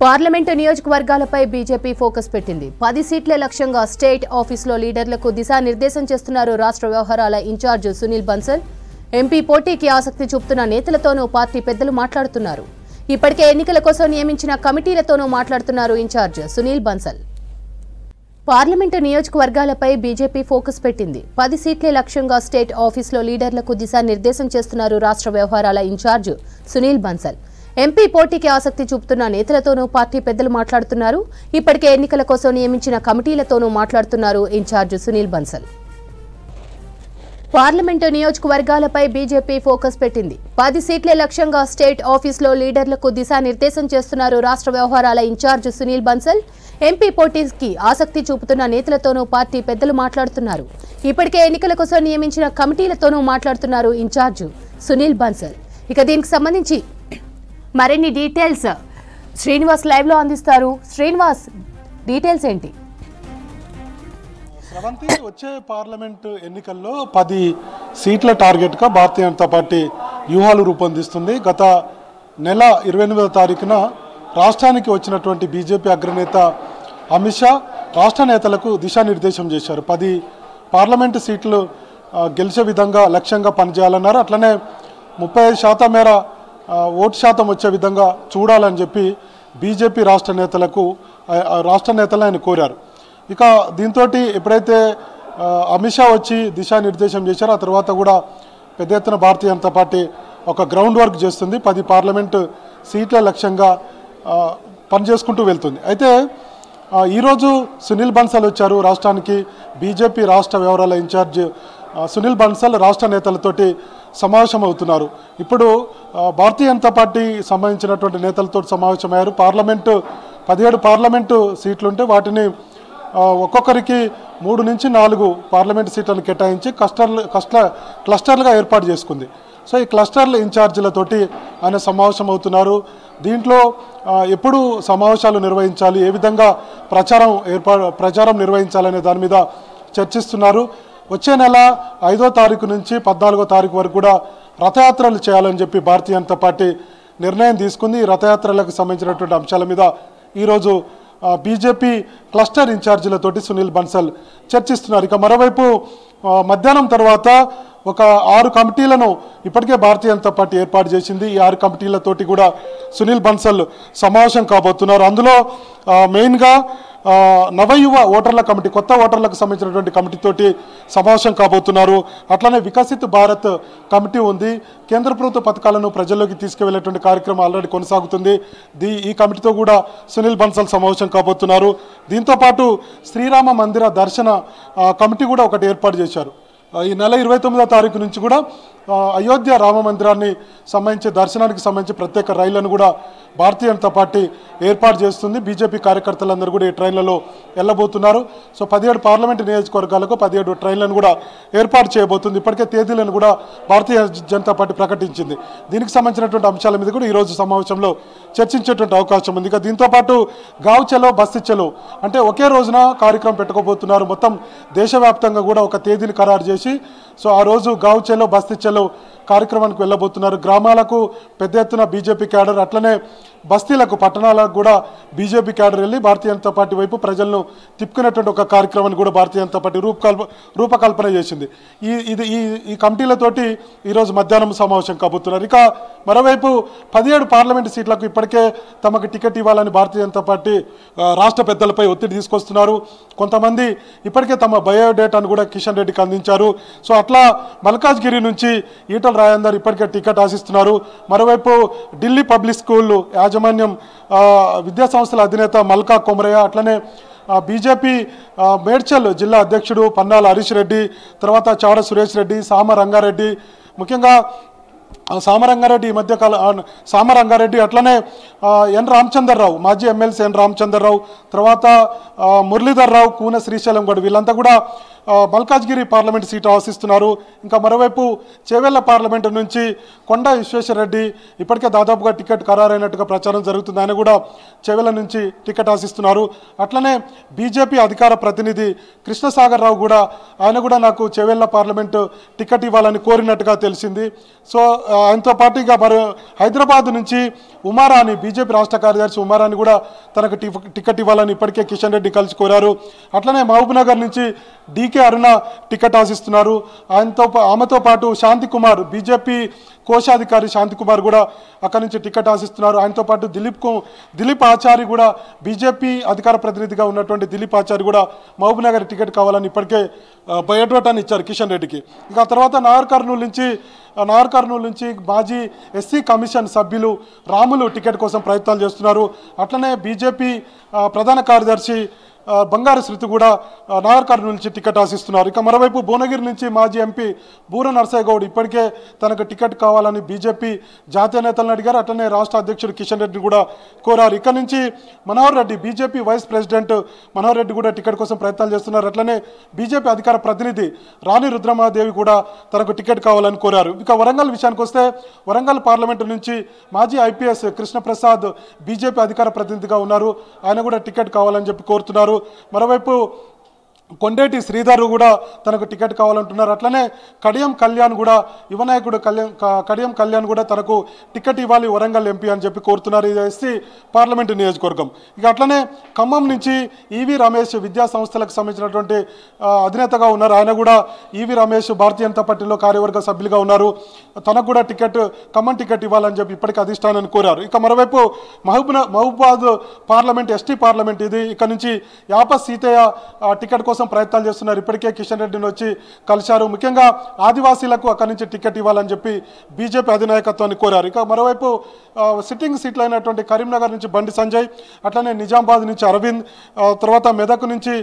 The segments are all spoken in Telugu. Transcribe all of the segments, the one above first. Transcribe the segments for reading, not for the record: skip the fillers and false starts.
పార్లమెంటు నియోజకవర్గాలపై బీజేపీ ఫోకస్ పెట్టింది. 10 సీట్ల లక్ష్యంగా స్టేట్ ఆఫీసులో లీడర్లకు దిశానిర్దేశం చేస్తున్నారు రాష్ట్ర వ్యవహారాల ఇన్ఛార్జ్ సునీల్ బన్సల్. ఎంపీ పోటీకి ఆసక్తి చూపుతున్న నేతలతోనూ పార్టీ పెద్దలు మాట్లాడుతున్నారు. ఇప్పటికే ఎన్నికల కోసం నియమించిన కమిటీలతోనూ మాట్లాడుతున్నారు ఇన్ఛార్జ్ సునీల్ బన్సల్. పార్లమెంటు నియోజకవర్గాలపై బీజేపీ ఫోకస్ పెట్టింది. 10 సీట్ల లక్ష్యంగా స్టేట్ ఆఫీసులో లీడర్లకు దిశానిర్దేశం చేస్తున్నారు రాష్ట్ర వ్యవహారాల ఇన్ఛార్జ్ సునీల్ బన్సల్. ఎంపీ పోటీకి ఆసక్తి చూపుతున్న నేతలతోనూ పార్టీ పెద్దలు మాట్లాడుతున్నారు. ఇప్పటికే ఎన్నికల కోసం నియమించిన కమిటీలతోనూ మాట్లాడుతున్నారు ఇన్ఛార్జ్ సునీల్ బన్సల్. పార్లమెంటు నియోజకవర్గాలపై బీజేపీ ఫోకస్ పెట్టింది. 10 సీట్ల లక్ష్యంగా స్టేట్ ఆఫీసులో లీడర్లకు దిశానిర్దేశం చేస్తున్నారు రాష్ట్ర వ్యవహారాల ఇన్ఛార్జ్ సునీల్ బన్సల్. ఎంపీ పోటీకి ఆసక్తి చూపుతున్న నేతలతోనూ పార్టీ పెద్దలు మాట్లాడుతున్నారు. ఇప్పటికే ఎన్నికల కోసం నియమించిన కమిటీలతోనూ మాట్లాడుతున్నారు ఇన్ఛార్జ్ సునీల్ బన్సల్. ఇక దీనికి సంబంధించి మరిన్ని డీటెయిల్స్ శ్రీనివాస్ లైవ్ లో అందిస్తారు. శ్రీనివాస్, డీటెయిల్స్ ఏంటి? శ్రవంతి, వచ్చే పార్లమెంటు ఎన్నికల్లో 10 సీట్ల టార్గెట్గా భారతీయ జనతా పార్టీ వ్యూహాలు రూపొందిస్తుంది. గత నెల 28వ తారీఖున రాష్ట్రానికి వచ్చినటువంటి బీజేపీ అగ్రనేత అమిత్ షా రాష్ట్ర నేతలకు దిశానిర్దేశం చేశారు. 10 పార్లమెంటు సీట్లు గెలిచే విధంగా లక్ష్యంగా పనిచేయాలన్నారు. అట్లనే 35% మేర ఓటు శాతం వచ్చే విధంగా చూడాలని చెప్పి బీజేపీ రాష్ట్ర నేతలను ఆయన కోరారు. ఇక దీంతో ఎప్పుడైతే అమిత్ షా వచ్చి దిశానిర్దేశం చేశారో ఆ తర్వాత కూడా పెద్ద ఎత్తున భారతీయ జనతా పార్టీ ఒక గ్రౌండ్ వర్క్ చేస్తుంది. 10 పార్లమెంటు సీట్ల లక్ష్యంగా పనిచేసుకుంటూ వెళ్తుంది. అయితే ఈరోజు సునీల్ బన్సల్ వచ్చారు రాష్ట్రానికి. బీజేపీ రాష్ట్ర వ్యవహారాల ఇన్ఛార్జ్ సునీల్ బన్సల్ రాష్ట్ర నేతలతోటి సమావేశం అవుతున్నారు. ఇప్పుడు భారతీయ జనతా పార్టీ సంబంధించినటువంటి నేతలతో సమావేశమయ్యారు. 17 పార్లమెంటు సీట్లుంటే వాటిని ఒక్కొక్కరికి 3 నుంచి 4 పార్లమెంటు సీట్లను కేటాయించి క్లస్టర్లుగా ఏర్పాటు చేసుకుంది. సో ఈ క్లస్టర్ల ఇన్ఛార్జీలతోటి ఆయన సమావేశం అవుతున్నారు. దీంట్లో ఎప్పుడు సమావేశాలు నిర్వహించాలి, ఏ విధంగా ప్రచారం నిర్వహించాలనే దాని మీద చర్చిస్తున్నారు. వచ్చే నెల 5వ తారీఖు నుంచి 14వ తారీఖు వరకు కూడా రథయాత్రలు చేయాలని చెప్పి భారతీయ జనతా పార్టీ నిర్ణయం తీసుకుంది. ఈ రథయాత్రలకు సంబంధించినటువంటి అంశాల మీద ఈరోజు బీజేపీ క్లస్టర్ ఇన్ఛార్జీలతోటి సునీల్ బన్సల్ చర్చిస్తున్నారు. ఇక మరోవైపు మధ్యాహ్నం తర్వాత ఒక 6 కమిటీలను ఇప్పటికే భారతీయ జనతా పార్టీ ఏర్పాటు చేసింది. ఈ 6 కమిటీలతోటి కూడా సునీల్ బన్సల్ సమావేశం కాబోతున్నారు. అందులో మెయిన్గా నవయువ ఓటర్ల కమిటీ, కొత్త ఓటర్లకు సంబంధించినటువంటి కమిటీతోటి సమావేశం కాబోతున్నారు. అట్లనే వికసిత్ భారత్ కమిటీ ఉంది. కేంద్ర ప్రభుత్వ పథకాలను ప్రజల్లోకి తీసుకువెళ్ళేటువంటి కార్యక్రమం ఆల్రెడీ కొనసాగుతుంది. ఈ కమిటీతో కూడా సునీల్ బన్సల్ సమావేశం కాబోతున్నారు. దీంతోపాటు శ్రీరామ మందిర దర్శన కమిటీ కూడా ఒకటి ఏర్పాటు చేశారు. ఈ నెల 29వ తారీఖు నుంచి కూడా అయోధ్య రామ మందిరాన్ని సంబంధించి దర్శనానికి సంబంధించి ప్రత్యేక రైళ్లను కూడా భారతీయ జనతా పార్టీ ఏర్పాటు చేస్తుంది. బీజేపీ కార్యకర్తలందరూ కూడా ఈ ట్రైన్లలో వెళ్ళబోతున్నారు. సో 17 పార్లమెంటు నియోజకవర్గాలకు 17 ట్రైన్లను కూడా ఏర్పాటు చేయబోతుంది. ఇప్పటికే తేదీలను కూడా భారతీయ జనతా పార్టీ ప్రకటించింది. దీనికి సంబంధించినటువంటి అంశాల మీద కూడా ఈరోజు సమావేశంలో చర్చించేటువంటి అవకాశం ఉంది. ఇక దీంతోపాటు గావ్ చలో బస్తీ చలో అంటే ఒకే రోజున కార్యక్రమం పెట్టుకోబోతున్నారు. మొత్తం దేశవ్యాప్తంగా కూడా ఒక తేదీని ఖరారు చేసి సో ఆ రోజు గావ్ చలో బస్తీ చలో కార్యక్రమానికి వెళ్ళబోతున్నారు. గ్రామాలకు పెద్ద ఎత్తున బీజేపీ క్యాడర్, అట్లనే బస్తీలకు, పట్టణాలకు కూడా బీజేపీ క్యాడర్ వెళ్ళి భారతీయ జనతా పార్టీ వైపు ప్రజలను తిప్పుకునేటువంటి ఒక కార్యక్రమాన్ని కూడా భారతీయ జనతా పార్టీ రూపకల్పన చేసింది. ఈ కమిటీలతోటి ఈరోజు మధ్యాహ్నం సమావేశం కాబోతున్నారు. ఇక మరోవైపు 17 పార్లమెంటు సీట్లకు ఇప్పటికే తమకు టికెట్ ఇవ్వాలని భారతీయ జనతా పార్టీ రాష్ట్ర పెద్దలపై ఒత్తిడి తీసుకొస్తున్నారు. కొంతమంది ఇప్పటికే తమ బయోడేటాను కూడా కిషన్ రెడ్డికి అందించారు. సో అట్లా మల్కాజ్గిరి నుంచి ఈటల రాజేందర్ ఇప్పటికే టికెట్ ఆశిస్తున్నారు. మరోవైపు ఢిల్లీ పబ్లిక్ స్కూళ్ళు యాజమాన్యం విద్యా సంస్థల అధినేత మల్కా కొమరయ్య, అట్లనే బీజేపీ మేడ్చల్ జిల్లా అధ్యక్షుడు పన్నాల హరీష్ రెడ్డి, తర్వాత చాడ సురేష్ రెడ్డి, సామరంగారెడ్డి, ముఖ్యంగా సామరంగారెడ్డి ఈ మధ్యకాల సామరంగారెడ్డి, అట్లనే ఎన్ రామచంద్రరావు, మాజీ ఎమ్మెల్సీ ఎన్ రామచంద్రరావు, తర్వాత మురళీధర్ రావు, కూన శ్రీశైలం గౌడ్, వీళ్ళంతా కూడా మల్కాజ్గిరి పార్లమెంట్ సీటు ఆశిస్తున్నారు. ఇంకా మరోవైపు చేవెళ్ల పార్లమెంటు నుంచి కొండ విశ్వేశ్వరరెడ్డి ఇప్పటికే దాదాపుగా టికెట్ ఖరారైనట్టుగా ప్రచారం జరుగుతుంది. ఆయన కూడా చేవెళ్ల నుంచి టికెట్ ఆశిస్తున్నారు. అట్లనే బీజేపీ అధికార ప్రతినిధి కృష్ణసాగర్ రావు కూడా ఆయన కూడా నాకు చేవెళ్ల పార్లమెంటు టికెట్ ఇవ్వాలని కోరినట్టుగా తెలిసింది. సో ఆయనతో పాటు ఇక మరి హైదరాబాద్ నుంచి ఉమారాణి బీజేపీ రాష్ట్ర కార్యదర్శి ఉమారాణి కూడా తనకు టికెట్ ఇవ్వాలని ఇప్పటికే కిషన్ రెడ్డి కలిసి కోరారు. అట్లనే మహబూబ్నగర్ నుంచి డీకే అరుణ టికెట్ ఆశిస్తున్నారు. ఆమెతో పాటు శాంతి కుమార్ బీజేపీ కోశాధికారి శాంతి కుమార్ కూడా అక్కడి నుంచి టికెట్ ఆశిస్తున్నారు. ఆయనతో పాటు దిలీప్ ఆచారి కూడా బీజేపీ అధికార ప్రతినిధిగా ఉన్నటువంటి దిలీప్ ఆచారి కూడా మహబూబ్నగర్ టికెట్ కావాలని ఇప్పటికే బయోడేటాని ఇచ్చారు కిషన్ రెడ్డికి. ఇంకా తర్వాత నాగర్ కర్నూలు నుంచి మాజీ ఎస్సీ కమిషన్ సభ్యులు రాములు టికెట్ కోసం ప్రయత్నాలు చేస్తున్నారు. అట్లనే బీజేపీ ప్రధాన కార్యదర్శి బంగారు శృతి కూడా నాగర్ కర్నూలు నుంచి టికెట్ ఆశిస్తున్నారు. ఇక మరోవైపు భువనగిరి నుంచి మాజీ ఎంపీ బూర నర్సయ్య గౌడ్ ఇప్పటికే తనకు టికెట్ కావాలని బీజేపీ జాతీయ నేతలను అడిగారు. అట్లనే రాష్ట్ర అధ్యక్షుడు కిషన్ రెడ్డిని కూడా కోరారు. ఇక్కడ నుంచి Manohar Reddy BJP vice president Manohar Reddy కూడా టికెట్ కోసం ప్రయత్నాలు చేస్తున్నారు. అట్లనే బీజేపీ అధికార ప్రతినిధి రాణి రుద్రమాదేవి కూడా తనకు టికెట్ కావాలని కోరారు. ఇక వరంగల్ విషయానికి వస్తే వరంగల్ పార్లమెంటు నుంచి మాజీ ఐపీఎస్ కృష్ణప్రసాద్ బీజేపీ అధికార ప్రతినిధిగా ఉన్నారు. ఆయన కూడా టికెట్ కావాలని చెప్పి కోరుతున్నారు. మరోవైపు కొండేటి శ్రీధర్ కూడా తనకు టికెట్ కావాలంటున్నారు. అట్లనే కడియం కళ్యాణ్ కూడా యువనాయకుడు కడియం కళ్యాణ్ కూడా తనకు టికెట్ ఇవ్వాలి వరంగల్ ఎంపీ అని చెప్పి కోరుతున్నారు. ఇది ఎస్సీ పార్లమెంటు నియోజకవర్గం. ఇక అట్లనే ఖమ్మం నుంచి ఈవి రమేష్ విద్యా సంస్థలకు సంబంధించినటువంటి అధినేతగా ఉన్నారు. ఆయన కూడా ఈవి రమేష్ భారతీయ జనతా పార్టీలో కార్యవర్గ సభ్యులుగా ఉన్నారు. తనకు కూడా ఖమ్మం టికెట్ ఇవ్వాలని చెప్పి ఇప్పటికీ అధిష్టానాన్ని కోరారు. ఇక మరోవైపు మహబూబాద్ పార్లమెంట్ ఎస్టీ పార్లమెంట్ ఇది. ఇక్కడ నుంచి యాప సీతయ్య టికెట్ కోసం ప్రయత్నాలు చేస్తున్నారు. ఇప్పటికే కిషన్ రెడ్డిని వచ్చి కలిశారు. ముఖ్యంగా ఆదివాసీలకు అక్కడి నుంచి టికెట్ ఇవ్వాలని చెప్పి బీజేపీ అధినాయకత్వాన్ని కోరారు. ఇక మరోవైపు సిట్టింగ్ సీట్లు అయినటువంటి కరీంనగర్ నుంచి బండి సంజయ్, అట్లనే నిజామాబాద్ నుంచి అరవింద్, తర్వాత మెదక్ నుంచి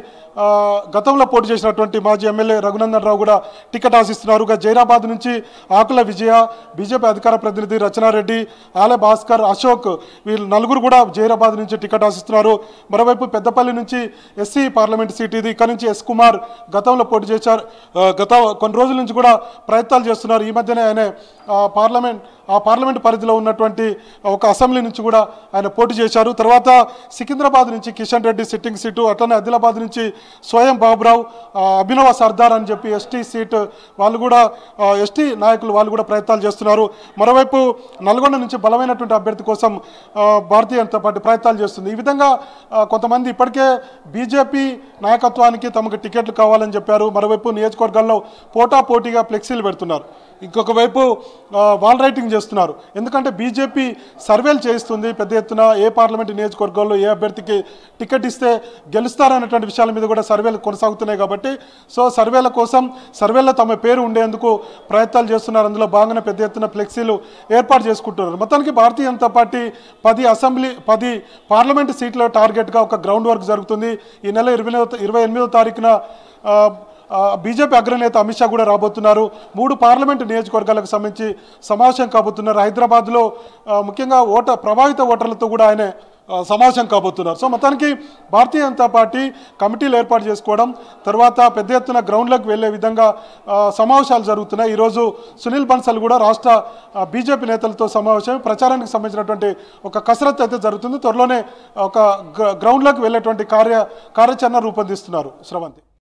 గతంలో పోటీ చేసినటువంటి మాజీ ఎమ్మెల్యే రఘునందన్ రావు కూడా టికెట్ ఆశిస్తున్నారు. ఇక జైరాబాద్ నుంచి ఆకుల విజయ, బీజేపీ అధికార ప్రతినిధి రచనారెడ్డి, ఆలే భాస్కర్, అశోక్ వీళ్ళు నలుగురు కూడా జైరాబాద్ నుంచి టికెట్ ఆశిస్తున్నారు. మరోవైపు పెద్దపల్లి నుంచి ఎస్సీ పార్లమెంట్ సీట్ ఇది. ఇక్కడ నుంచి ఎస్ కుమార్ గతంలో పోటీ చేశారు. కొన్ని రోజుల నుంచి కూడా ప్రయత్నాలు చేస్తున్నారు. ఈ మధ్యనే ఆయన పార్లమెంట్ పరిధిలో ఉన్నటువంటి ఒక అసెంబ్లీ నుంచి కూడా ఆయన పోటీ చేశారు. తర్వాత సికింద్రాబాద్ నుంచి కిషన్ రెడ్డి సిట్టింగ్ సీటు, అట్లనే ఆదిలాబాద్ నుంచి స్వయం బాబురావు, అభినవ సర్దార్ అని చెప్పి ఎస్టీ సీట్ వాళ్ళు కూడా ఎస్టీ నాయకులు వాళ్ళు కూడా ప్రయత్నాలు చేస్తున్నారు. మరోవైపు నల్గొండ నుంచి బలమైనటువంటి అభ్యర్థి కోసం భారతీయ జనతా పార్టీ ప్రయత్నాలు చేస్తుంది. ఈ విధంగా కొంతమంది ఇప్పటికే బీజేపీ నాయకత్వానికి తమకు టికెట్లు కావాలని చెప్పారు. మరోవైపు నియోజకవర్గాల్లో పోటాపోటీగా ఫ్లెక్సీలు పెడుతున్నారు. ఇంకొక వైపు వాల్ రైటింగ్ చేస్తున్నారు. ఎందుకంటే బీజేపీ సర్వేలు చేయిస్తుంది పెద్ద ఎత్తున ఏ పార్లమెంటు నియోజకవర్గాల్లో ఏ అభ్యర్థికి టికెట్ ఇస్తే గెలుస్తారనేటువంటి విషయాల మీద కూడా సర్వేలు కొనసాగుతున్నాయి. కాబట్టి సర్వేలో తమ పేరు ఉండేందుకు ప్రయత్నాలు చేస్తున్నారు. అందులో భాగంగా పెద్ద ఎత్తున ఫ్లెక్సీలు ఏర్పాటు చేసుకుంటున్నారు. మొత్తానికి భారతీయ జనతా పార్టీ 10 పార్లమెంటు సీట్ల టార్గెట్గా ఒక గ్రౌండ్ వర్క్ జరుగుతుంది. ఈ నెల 28వ తారీఖున బీజేపీ అగ్రనేత అమిత్ షా కూడా రాబోతున్నారు. 3 పార్లమెంటు నియోజకవర్గాలకు సంబంధించి సమావేశం కాబోతున్నారు. హైదరాబాద్లో ముఖ్యంగా ప్రభావిత ఓటర్లతో కూడా ఆయన సమావేశం కాబోతున్నారు. సో మొత్తానికి భారతీయ జనతా పార్టీ కమిటీలు ఏర్పాటు చేసుకోవడం, తర్వాత పెద్ద ఎత్తున గ్రౌండ్లోకి వెళ్లే విధంగా సమావేశాలు జరుగుతున్నాయి. ఈరోజు సునీల్ బన్సల్ కూడా రాష్ట్ర బీజేపీ నేతలతో సమావేశం ప్రచారానికి సంబంధించినటువంటి ఒక కసరత్తు అయితే జరుగుతుంది. త్వరలోనే ఒక గ్రౌండ్లోకి వెళ్ళేటువంటి కార్యాచరణ రూపొందిస్తున్నారు. శ్రవంతి.